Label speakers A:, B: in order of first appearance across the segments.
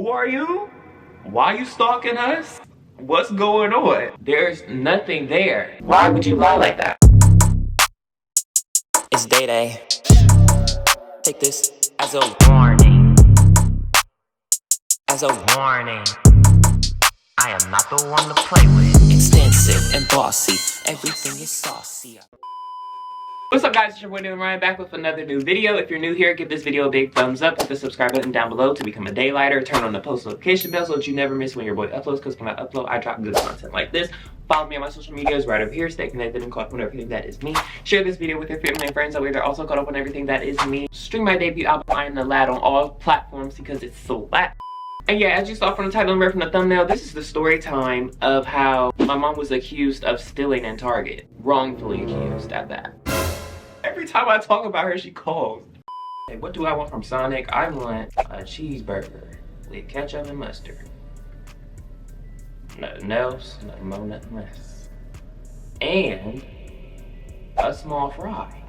A: Who are you? Why you stalking us? What's going on? There's nothing there. Why would you lie like that?
B: It's day. Take this as a warning. As a warning. I am not the one to play with. Extensive and bossy. Everything is saucy.
A: What's up, guys? It's your boy Dylan Ryan back with another new video. If you're new here, give this video a big thumbs up. Hit the subscribe button down below to become a daylighter. Turn on the post notification bell so that you never miss when your boy uploads, because when I upload, I drop good content like this. Follow me on my social medias right up here. Stay connected and caught up on everything that is me. Share this video with your family and friends. That way they're also caught up on everything that is me. Stream my debut album, I Am the Lad, on all platforms because it's so lat. And yeah, as you saw from the title and read from the thumbnail, this is the story time of how my mom was accused of stealing in Target. Wrongfully accused at that. Every time I talk about her, she calls. Hey, what do I want from Sonic? I want a cheeseburger with ketchup and mustard. Nothing else, nothing more, nothing less. And a small fry.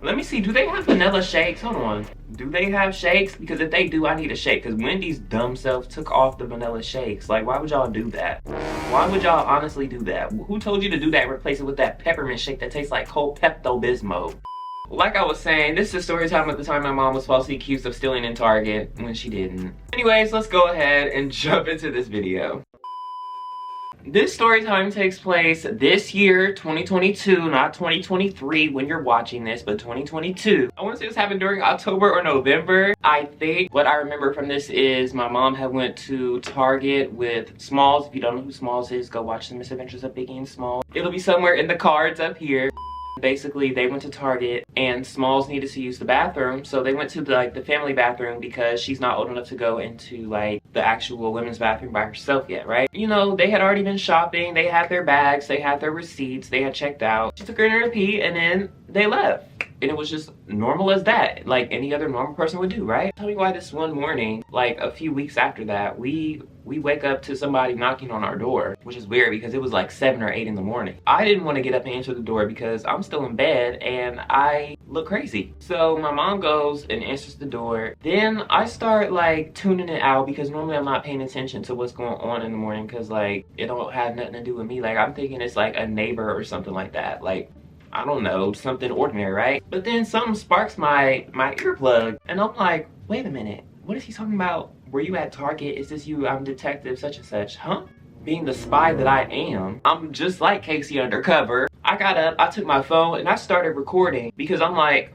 A: Let me see, do they have vanilla shakes? Hold on. Do they have shakes? Because if they do, I need a shake. Because Wendy's dumb self took off the vanilla shakes. Like, why would y'all do that? Why would y'all honestly do that? Who told you to do that and replace it with that peppermint shake that tastes like cold Pepto-Bismol? Like I was saying, this is story time at the time my mom was falsely accused of stealing in Target when she didn't. Anyways, let's go ahead and jump into this video. This story time takes place this year, 2022, not 2023 when you're watching this, but 2022. I want to say this happened during October or November. I think what I remember from this is my mom had went to Target with Smalls. If you don't know who Smalls is, go watch The Misadventures of Biggie and Smalls. It'll be somewhere in the cards up here. Basically, they went to Target and Smalls needed to use the bathroom, so they went to the family bathroom because she's not old enough to go into like the actual women's bathroom by herself yet, right? You know, they had already been shopping, they had their bags, they had their receipts, they had checked out. She took her in her pee and then they left. And it was just normal as that, like any other normal person would do, right? Tell me why this one morning, like a few weeks after that, we wake up to somebody knocking on our door, which is weird because it was like 7 or 8 in the morning. I didn't want to get up and answer the door because I'm still in bed and I look crazy. So my mom goes and answers the door. Then I start like tuning it out because normally I'm not paying attention to what's going on in the morning because like it don't have nothing to do with me. Like I'm thinking it's like a neighbor or something like that. Like, I don't know, something ordinary, right? But then something sparks my earplug and I'm like, wait a minute, what is he talking about? Were you at Target? Is this you? I'm detective such and such, huh? Being the spy that I am, I'm just like Casey Undercover. I got up, I took my phone and I started recording because I'm like,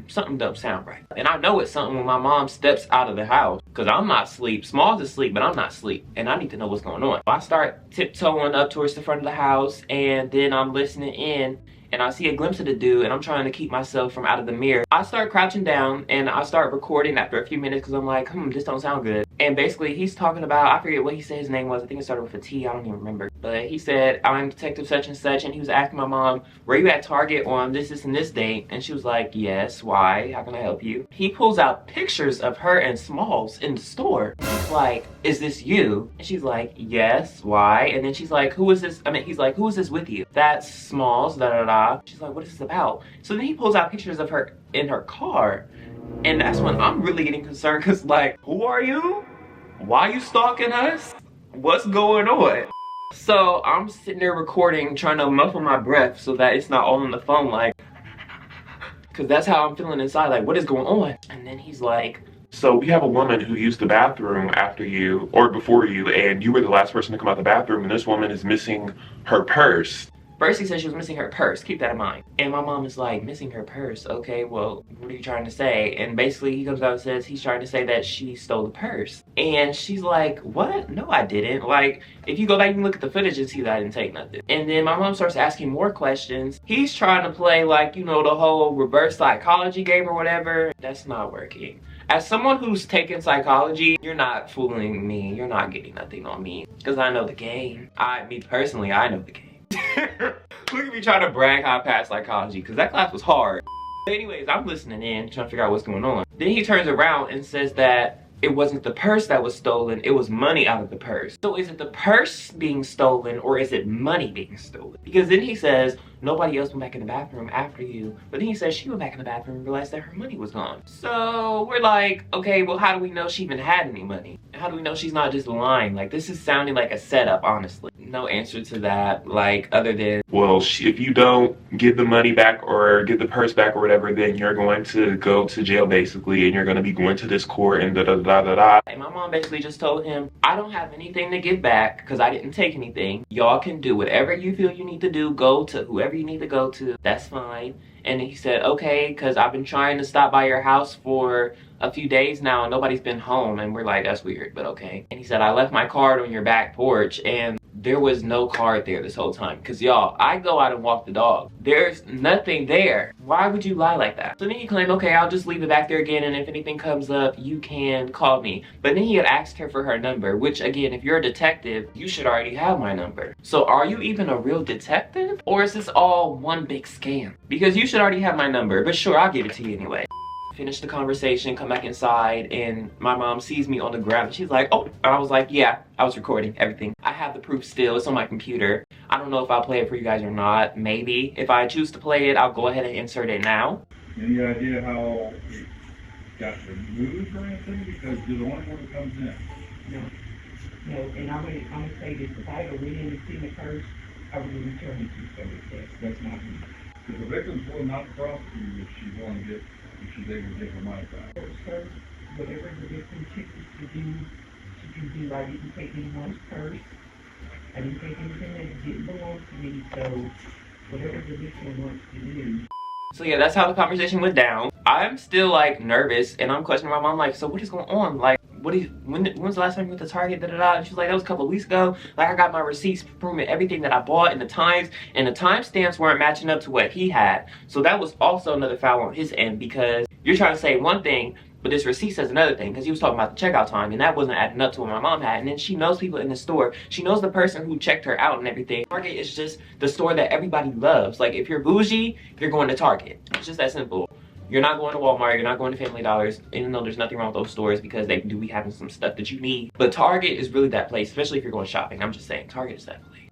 A: something don't sound right. And I know it's something when my mom steps out of the house because I'm not asleep. Smalls is asleep, but I'm not asleep. And I need to know what's going on. I start tiptoeing up towards the front of the house and then I'm listening in. And I see a glimpse of the dude and I'm trying to keep myself from out of the mirror. I start crouching down and I start recording after a few minutes because I'm like, this don't sound good. And basically he's talking about, I forget what he said his name was. I think it started with a T, I don't even remember. But he said, I'm detective such and such. And he was asking my mom, were you at Target on this and this date? And she was like, yes, why? How can I help you? He pulls out pictures of her and Smalls in the store. He's like, is this you? And she's like, yes, why? And then she's like, who is this? He's like, who is this with you? That's Smalls, da da da. She's like, what is this about? So then he pulls out pictures of her in her car. And that's when I'm really getting concerned because like, who are you? Why you stalking us? What's going on? So I'm sitting there recording, trying to muffle my breath so that it's not all on the phone, like, because that's how I'm feeling inside, like, what is going on? And then he's like,
C: so we have a woman who used the bathroom after you, or before you, and you were the last person to come out the bathroom, and this woman is missing her purse.
A: First he said she was missing her purse, keep that in mind. And my mom is like, missing her purse? Okay, well, what are you trying to say? And basically he comes out and says he's trying to say that she stole the purse. And she's like, what? No, I didn't. Like, if you go back and look at the footage and see that I didn't take nothing. And then my mom starts asking more questions. He's trying to play like, you know, the whole reverse psychology game or whatever. That's not working. As someone who's taken psychology, you're not fooling me. You're not getting nothing on me. Because I know the game. Me personally, I know the game. Look at me trying to brag how I passed psychology because that class was hard. But anyways, I'm listening in, trying to figure out what's going on. Then he turns around and says that it wasn't the purse that was stolen, it was money out of the purse. So is it the purse being stolen or is it money being stolen? Because then he says, nobody else went back in the bathroom after you. But then he says she went back in the bathroom and realized that her money was gone. So we're like, okay, well, how do we know she even had any money? How do we know she's not just lying? Like, this is sounding like a setup, honestly. No answer to that, like, other than,
C: well, if you don't get the money back or get the purse back or whatever, then you're going to go to jail basically, and you're going to be going to this court and da da da da da.
A: And my mom basically just told him, I don't have anything to give back because I didn't take anything. Y'all can do whatever you feel you need to do. Go to whoever you need to go to. That's fine. And he said, okay, because I've been trying to stop by your house for a few days now and nobody's been home. And we're like, that's weird, but okay. And he said, I left my card on your back porch, and there was no card there this whole time. Because y'all, I go out and walk the dog. There's nothing there. Why would you lie like that? So then he claimed, okay, I'll just leave it back there again, and if anything comes up, you can call me. But then he had asked her for her number, which again, if you're a detective, you should already have my number. So are you even a real detective? Or is this all one big scam? Because you should already have my number, but sure, I'll give it to you anyway. Finish the conversation, come back inside, and my mom sees me on the ground and she's like, oh, and I was like, yeah, I was recording everything. I have the proof still, it's on my computer. I don't know if I'll play it for you guys or not, maybe. If I choose to play it, I'll go ahead and insert it now.
D: Any idea how it got removed or anything? Because you're the only one that comes in.
E: No, and I'm gonna say this, if I had went in and seen the purse, I would have returned it to the service. That's not me.
D: Because the victim's will not prosecute if she's able to get her money back.
E: Sir, whatever the victim chooses to do, she can do. I didn't take anyone's purse. I didn't take anything that didn't belong to me, so whatever the victim wants to do.
A: So yeah, that's how the conversation went down. I'm still like nervous and I'm questioning my mom like, so what is going on? Like, when's the last time you went to Target, da da da? And she's like, that was a couple of weeks ago. Like, I got my receipts proving everything that I bought and the times, and the timestamps weren't matching up to what he had. So that was also another foul on his end, because you're trying to say one thing, but this receipt says another thing, because he was talking about the checkout time, and that wasn't adding up to what my mom had. And then she knows people in the store. She knows the person who checked her out and everything. Target is just the store that everybody loves. Like, if you're bougie, you're going to Target. It's just that simple. You're not going to Walmart, you're not going to Family Dollars, even though there's nothing wrong with those stores because they do be having some stuff that you need. But Target is really that place, especially if you're going shopping. I'm just saying, Target is that place.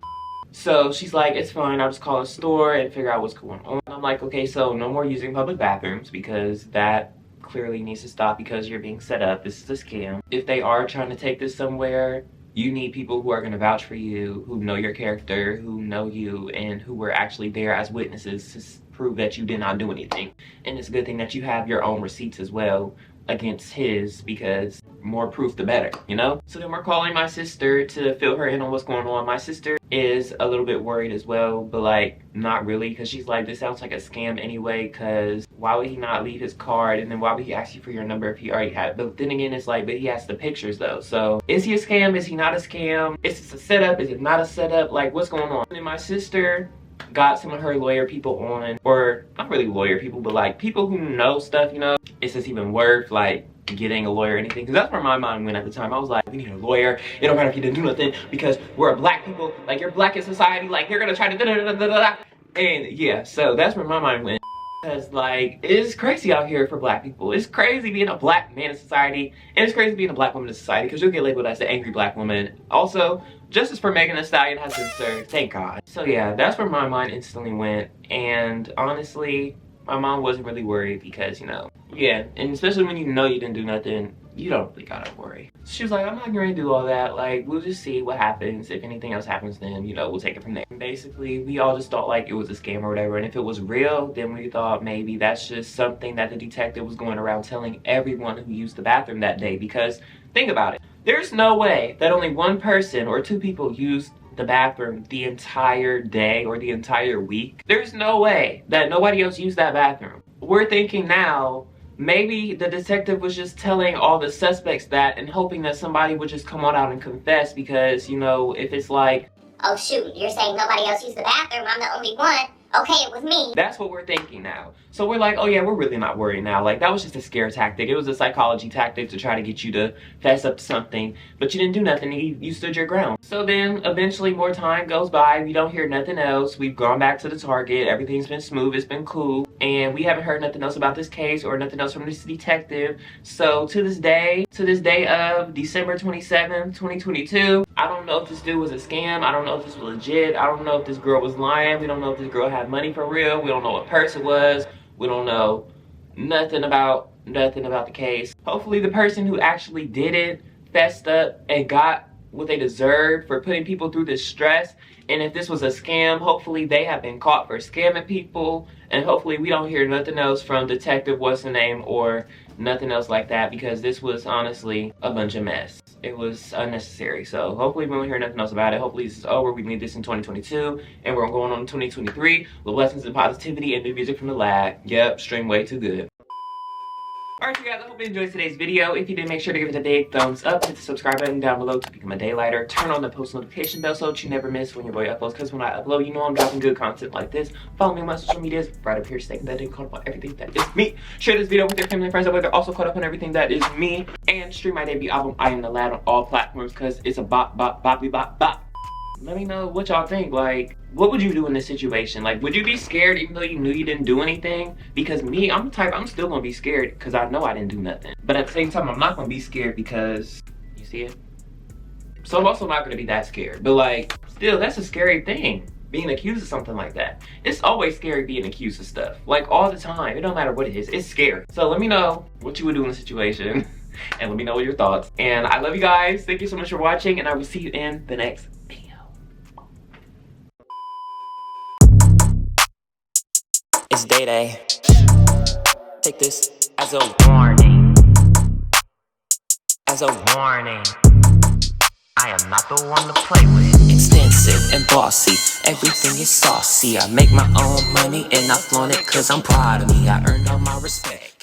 A: So she's like, it's fine, I'll just call a store and figure out what's going on. I'm like, okay, so no more using public bathrooms, because that clearly needs to stop because you're being set up. This is a scam. If they are trying to take this somewhere, you need people who are going to vouch for you, who know your character, who know you, and who were actually there as witnesses to prove that you did not do anything. And it's a good thing that you have your own receipts as well against his, because more proof the better, you know? So then we're calling my sister to fill her in on what's going on. My sister is a little bit worried as well, but like not really, because she's like, this sounds like a scam anyway, because why would he not leave his card, and then why would he ask you for your number if he already had it? But then again, it's like, but he has the pictures though. So is he a scam? Is he not a scam? Is this a setup? Is it not a setup? Like, what's going on? And then my sister got some of her lawyer people on, or not really lawyer people, but like people who know stuff, you know? Is this even worth like getting a lawyer or anything? Because that's where my mind went at the time. I was like, we need a lawyer. It don't matter if you didn't do nothing, because we're a black people, like you're black in society, like they're gonna try to da da da da da da. And yeah, so that's where my mind went. Because like, it's crazy out here for black people. It's crazy being a black man in society, and it's crazy being a black woman in society, because you'll get labeled as the angry black woman. Also, justice for Megan Thee Stallion has been served, thank God. So yeah, that's where my mind instantly went. And honestly, my mom wasn't really worried because, you know, yeah, and especially when you know you didn't do nothing, you don't really gotta worry. She was like, I'm not gonna do all that. Like, we'll just see what happens. If anything else happens, then, you know, we'll take it from there. And basically, we all just thought like it was a scam or whatever. And if it was real, then we thought maybe that's just something that the detective was going around telling everyone who used the bathroom that day. Because think about it. There's no way that only one person or two people used the bathroom the entire day or the entire week. There's no way that nobody else used that bathroom. We're thinking now, maybe the detective was just telling all the suspects that and hoping that somebody would just come on out and confess, because, you know, if it's like,
F: oh shoot, you're saying nobody else used the bathroom, I'm the only one. Okay, it was me.
A: That's what we're thinking now. So we're like, oh yeah, we're really not worried now. Like, that was just a scare tactic. It was a psychology tactic to try to get you to fess up to something. But you didn't do nothing. You stood your ground. So then eventually more time goes by. We don't hear nothing else. We've gone back to the Target. Everything's been smooth. It's been cool. and we haven't heard nothing else about this case or nothing else from this detective. So to this day of December 27th, 2022, I don't know if this dude was a scam. I don't know if this was legit. I don't know if this girl was lying. We don't know if this girl had money for real. We don't know what purse it was. We don't know nothing about the case. Hopefully the person who actually did it fessed up and got what they deserved for putting people through this stress. And if this was a scam, hopefully they have been caught for scamming people, and hopefully we don't hear nothing else from Detective What's the Name or nothing else like that, because this was honestly a bunch of mess. It was unnecessary. So hopefully we won't hear nothing else about it. Hopefully this is over. We need this in 2022 and we're going on in 2023 with lessons in positivity and new music from the lab. Yep, stream way too good. Alright, you guys, I hope you enjoyed today's video. If you did, make sure to give it a big thumbs up. Hit the subscribe button down below to become a daylighter. Turn on the post notification bell so that you never miss when your boy uploads. Because when I upload, you know I'm dropping good content like this. Follow me on my social medias right up here. Stay connected, caught up on everything that is me. Share this video with your family and friends that way they're also caught up on everything that is me. And stream my debut album, I Am the Lad, on all platforms because it's a bop, bop, boppy, bop, bop. Let me know what y'all think. Like, what would you do in this situation? Like, would you be scared even though you knew you didn't do anything? Because me, I'm the type, I'm still gonna be scared because I know I didn't do nothing. But at the same time, I'm not gonna be scared because, you see it? So I'm also not gonna be that scared. But like, still, that's a scary thing. Being accused of something like that. It's always scary being accused of stuff. Like, all the time. It don't matter what it is. It's scary. So let me know what you would do in the situation. And let me know your thoughts. And I love you guys. Thank you so much for watching. And I will see you in the next video.
B: It's day. Take this as a warning. As a warning. I am not the one to play with. Extensive and bossy, everything is saucy. I make my own money and I flaunt it cause I'm proud of me. I earned all my respect.